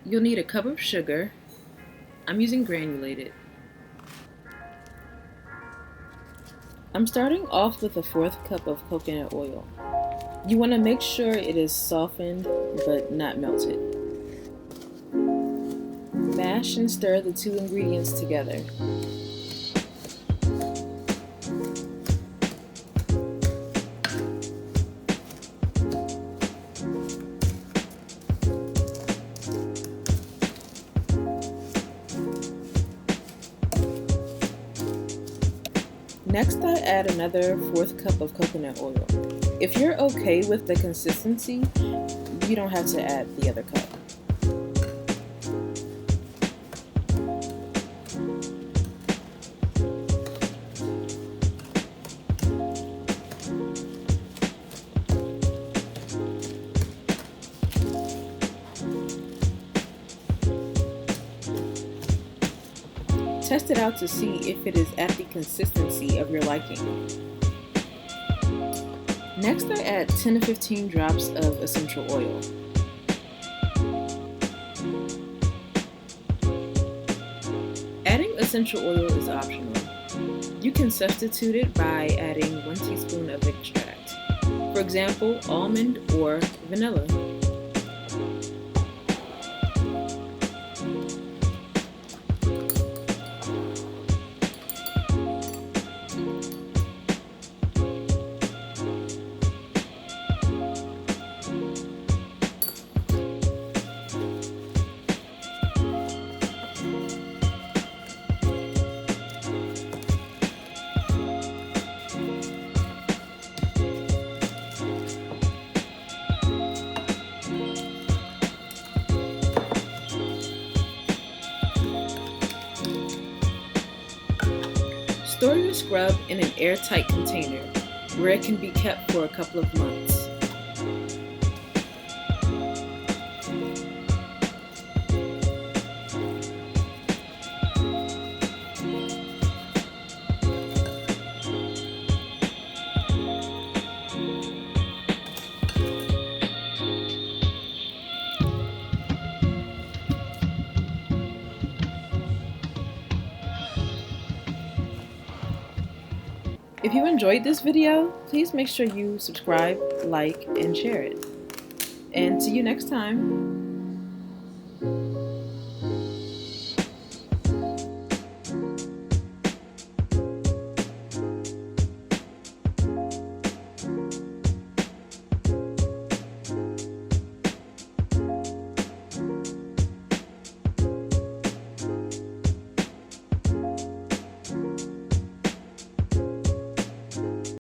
You'll need a cup of sugar. I'm using granulated. I'm starting off with a 1/4 cup of coconut oil. You want to make sure it is softened but not melted. Mash and stir the two ingredients together. Next, I add another 1/4 cup of coconut oil. If you're okay with the consistency, you don't have to add the other cup. Test it out to see if it is at the consistency of your liking. Next, I add 10 to 15 drops of essential oil. Adding essential oil is optional. You can substitute it by adding 1 teaspoon of extract. For example, almond or vanilla. Store your scrub in an airtight container where it can be kept for a couple of months. If you enjoyed this video, please make sure you subscribe, like, and share it. And see you next time.